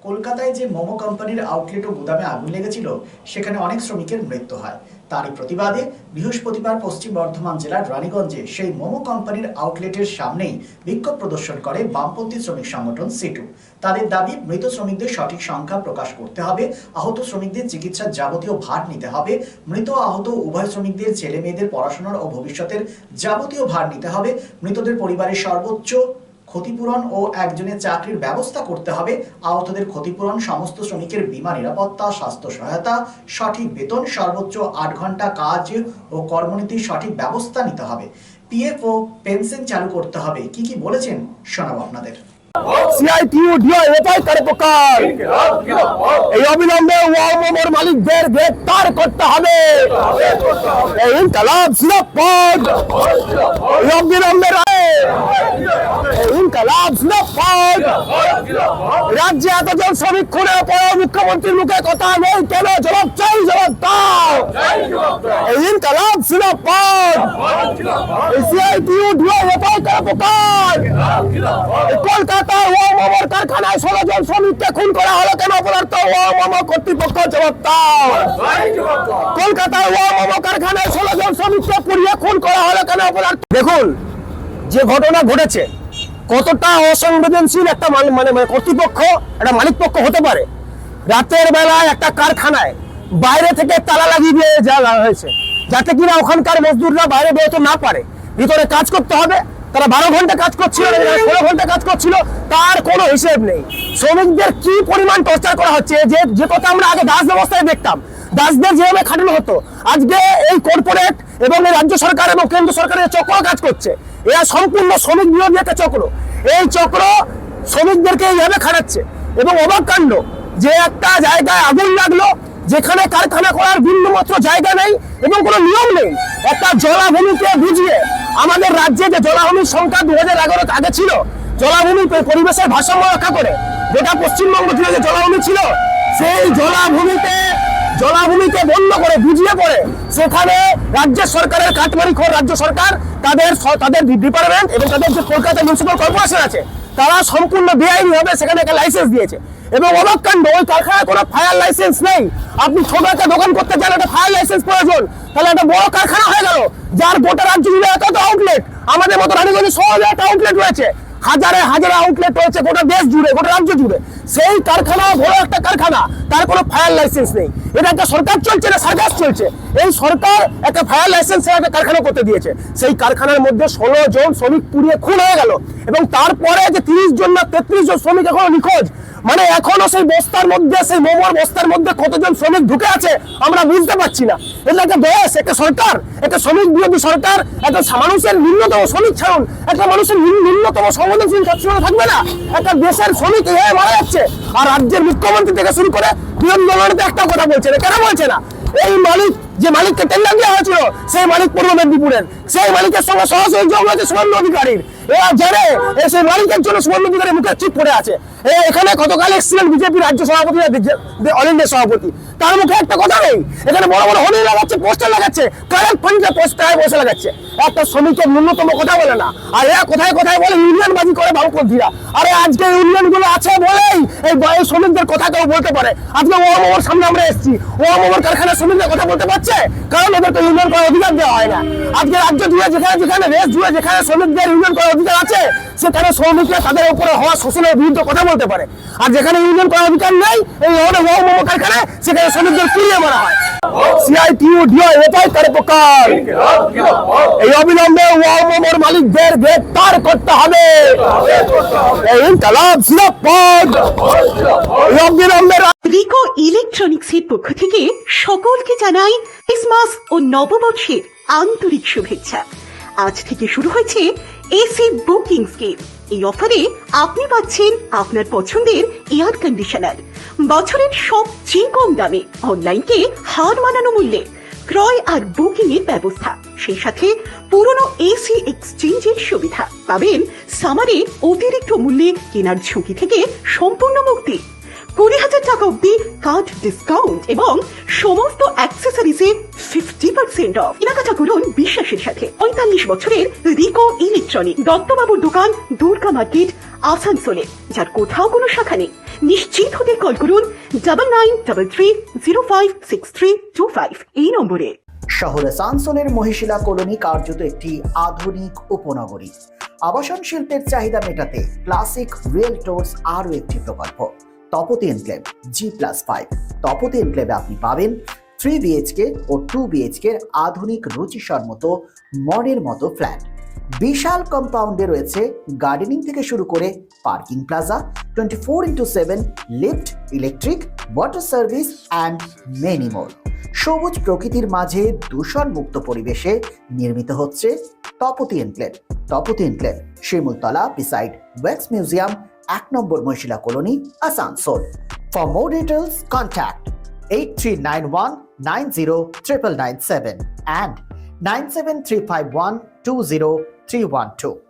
কলকাতায় যে মোমো কোম্পানির আউটলেট ও গুদামে আগুন লেগেছিল সেখানে অনেক শ্রমিকের মৃত্যু হয়। তারই প্রতিবাদে বৃহস্পতিবার পশ্চিম বর্ধমান জেলার রানীগঞ্জে সেই মোমো কোম্পানির আউটলেটের সামনেই বিক্ষোভ প্রদর্শন করে বামপন্থী শ্রমিক সংগঠন সিটু। তাদের দাবি, মৃত শ্রমিকদের সঠিক সংখ্যা প্রকাশ করতে হবে, আহত শ্রমিকদের চিকিৎসার যাবতীয় ভার নিতে হবে, মৃত আহত উভয় শ্রমিকদের ছেলে মেয়েদের পড়াশোনার ও ভবিষ্যতের যাবতীয় ভার নিতে হবে, মৃতদের পরিবারের সর্বোচ্চ ক্ষতিপূরণ ও একজনের চাকরির ব্যবস্থা করতে হবে, আহতদের ক্ষতিপূরণ, সমস্ত শ্রমিকের বীমা নিরাপত্তা, স্বাস্থ্য সহায়তা, সঠিক বেতন, সর্বোচ্চ 8 ঘন্টা কাজ ও কর্মনীতির সঠিক ব্যবস্থা নিতে হবে, পিএফ ও পেনশন চালু করতে হবে। কি কি বলেছেন শোনাবো আপনাদের। সিআইটিইউ ডিওএফআই করে প্রকার এই অবিলম্বে ওয়ামোর মালিকদের গ্রেফতার করতে হবে। এই ইনকালাব জিন্দাবাদ, এই অবিলম্বে ইনকালাব জিন্দাবাদ। রাজ্যে এতজন শ্রমিক খুনের পরেও মুখ্যমন্ত্রীর মুখে কথা নেই কেন? জবাব চাই, জবাব দাও। এই ইনকালাব জিন্দাবাদ, এই সিআইটিইউ ডিওএফআই করে প্রকার কলকাতা ওয়ামোর কারখানায় 16 জন শ্রমিককে খুন করা হলো কেন? অপরাধ ওয়ামো কর্তৃপক্ষ জবাব দাও। কলকাতার ওয়ামো কারখানায় 16 জন শ্রমিককে পুড়িয়ে খুন করা হলো কেন? অপরাধ। দেখুন যে ঘটনা ঘটেছে, কতটা অসংবেদনশীল একটা মানে কর্তৃপক্ষ, একটা মালিক পক্ষ হতে পারে। রাতের বেলায় একটা কারখানায় বাইরে থেকে তালা লাগিয়ে দিয়ে যাওয়া হয়েছে যাতে কিনা ওখানকার মজদুররা বাইরে বেরোতে না পারে, ভিতরে কাজ করতে হবে। তারা 12 ঘন্টা কাজ করছিল, 16 ঘন্টা কাজ করছিল, তার কোনো হিসেব নেই। শ্রমিকদের কি পরিমাণ টর্চার করা হচ্ছে, যে কথা আমরা আগে দাস ব্যবস্থায় দেখতাম, দাসদের যেভাবে খাটানো হতো, আজকে এই কর্পোরেট এবং এই রাজ্য সরকার এবং কেন্দ্র সরকারের চক্র কাজ করছে। এরা সম্পূর্ণ শ্রমিক বিরোধী একটা চক্র। এই চক্র শ্রমিকদেরকে এইভাবে খাটাচ্ছে এবং অবাক কাণ্ড যে একটা জায়গায় আগুন লাগলো যেখানে কারখানা করার বিন্দুমাত্র জায়গা নেই এবং কোনো নিয়ম নেই। একটা জলাভূমিকে বুঝিয়ে, আমাদের রাজ্যে যে জলাভূমির সংখ্যা 2011 আগে ছিল, জলাভূমি পরিবেশের ভারসাম্য রক্ষা করে গোটা পশ্চিমবঙ্গ জুড়ে যে জলাভূমি ছিল, সেই জলাভূমিকে বন্ধ করে বুঝিয়ে পড়ে সেখানে রাজ্য সরকারের কাটমারিখোর রাজ্য সরকার, তাদের ডিপার্টমেন্ট এবং তাদের যে কলকাতা মিউনিসিপাল কর্পোরেশন আছে, তারা সম্পূর্ণ বেআইনি ভাবে সেখানে একটা লাইসেন্স দিয়েছে। এবং অবাক কাণ্ড, ওই কারখানায় কোনো ফায়ার লাইসেন্স নেই। আপনি ছোট একটা দোকান করতে চান, একটা ফায়ার লাইসেন্স প্রয়োজন, তাহলে একটা বড় কারখানা হয়ে গেল যার গোটা রাজ্য জুড়ে এত আউটলেট। আমাদের মতো রানীগঞ্জে 100 একটা আউটলেট রয়েছে, হাজারে আউটলেট রয়েছে গোটা দেশ জুড়ে, গোটা রাজ্য জুড়ে। সেই কারখানা বড় একটা কারখানা, তার কোনো ফায়ার লাইসেন্স নেই। এটা একটা সরকার চলছে না সার্কাস চলছে? এই সরকার একটা ফায়ার লাইসেন্স একটা কারখানা করতে দিয়েছে। সেই কারখানার মধ্যে 16 জন শ্রমিক পুড়িয়ে খুন হয়ে গেল এবং তারপরে যে 30 জন না 33 জন শ্রমিক এখনো নিখোঁজ। মানে এখনো সেই বস্তার মধ্যে, সেই মোমোর বস্তার মধ্যে কতজন শ্রমিক ঢুকে আছে আমরা বুঝতে পারছি না। এটা একটা দেশ, একটা সরকার, একটা শ্রমিক বিরোধী সরকার। একটা মানুষের ন্যূনতম শ্রমিক ছাড়ুন, একটা মানুষের ন্যূনতম সংবেদনশীল থাকবে না? একটা দেশের শ্রমিক এভাবে মারা যাচ্ছে, আর রাজ্যের মুখ্যমন্ত্রী থেকে শুরু করে বিরোধী দলনেতা একটা কথা বলছে না। কেন বলছে না? এই মালিক, যে মালিককে টেন্ডার দেওয়া হয়েছিল, সেই মালিক পূর্ব মেদিনীপুরের, সেই মালিকের সঙ্গে সরাসরি যোগ হয়েছে সুবর্ণ অধিকারীর। এরা জানে সেই মালিকের জন্য সুবর্ণ অধিকারীর মুখে চুপ পড়ে আছে। এখানে গতকাল এসেছিলেন বিজেপি রাজ্য সভাপতি, অল ইন্ডিয়া সভাপতি, তার মুখে একটা কথা নেই। এখানে বড় বড় হোর্ডিং লাগাচ্ছে, পোস্টার লাগাচ্ছে, কারেন্ট ফান্ডে পোস্টারে বসে লাগাচ্ছে, একটা শ্রমিকের ন্যূনতম কথা বলে না। আর এরা কোথায় কোথায় বলে ইউনিয়ন বাজি করে বামপন্থীরা। আরে আজকে ইউনিয়ন গুলো আছে বলেই এই শ্রমিকদের কথা কেউ বলতে পারে। আজকে ওয়ামোর সামনে আমরা এসেছি, ওয়ামোর কারখানার শ্রমিকদের কথা বলতে পারছে, কারণ ওদেরকে ইউনিয়ন করার অধিকার দেওয়া হয় না। আজকে রাজ্য জুড়ে যেখানে দেশ জুড়ে যেখানে শ্রমিকদের ইউনিয়ন করার অধিকার আছে, সেখানে শ্রমিকরা তাদের উপরে হওয়া শোষণের বিরুদ্ধে কথা বলতে পারে। আর যেখানে ইউনিয়ন করার অধিকার নেই, এই ওয়ামো কারখানায়, সেখানে শ্রমিকদের পুড়িয়ে মারা হয়। সিআইটিইউ ডিওএফআই করে প্রকার এই অবিলম্বে ওয়ামোর মালিকদের গ্রেফতার করতে হবে। এই ইনকালাব জিন্দাবাদ, এই অবিলম্বে। রিকো ইলেকট্রনিক্সের পক্ষ থেকে সকলকে জানাই ক্রিসমাস ও নববর্ষের আন্তরিক শুভেচ্ছা। আজ থেকে শুরু হয়েছে এসি বুকিং স্কিম। এই অফারে আপনি পাচ্ছেন আপনার পছন্দের এয়ার কন্ডিশনার বছরের সবচেয়ে কম দামে, অনলাইনকে হার মানানো মূল্যে ক্রয় আর বুকিং এর ব্যবস্থা, সেই সাথে পুরনো এসি এক্সচেঞ্জের সুবিধা। পাবেন সামারে অতিরিক্ত মূল্যে কেনার ঝুঁকি থেকে সম্পূর্ণ মুক্তি, 20,000 টাকা অব্দি কার্ড ডিসকাউন্ট এবং সমস্ত অ্যাক্সেসরিজে 50% অফ। কেনাকাটা করুন বিশ্বাসের সাথে। 45 বছরের রিকো ইলেকট্রনিক, দত্তবাবুর দোকান, দুর্গা মার্কেট, আসানসোলে, যার কোথাও কোনো শাখা নেই। নিশ্চিত হতে কল করুন 9933056325 এই নম্বরে। শহর আসানসোলের মহিশিলা কলোনি কার্যত একটি আধুনিক উপনগরী। আবাসন শিল্পের চাহিদা মেটাতে ক্লাসিক রিয়েলটরস আরও একটি প্রকল্প তপতি এনক্লেভ G+5। তপতি এনক্লেভে আপনি পাবেন 3 BHK ও 2 BHK এর আধুনিক রুচিসম্মত মডের মতো ফ্ল্যাট। বিশাল কম্পাউন্ডে রয়েছে গার্ডেনিং থেকে শুরু করে parking plaza, 24x7 lift, electric, water service and many more. সবুজ প্রকৃতির মাঝে দূষণমুক্ত পরিবেশে নির্মিত হচ্ছে Tapati enclave. Tapati enclave Shimultala beside wax museum, 1 number Mahishila colony, Asansol. For more details contact 8391909997 and 97351 20312.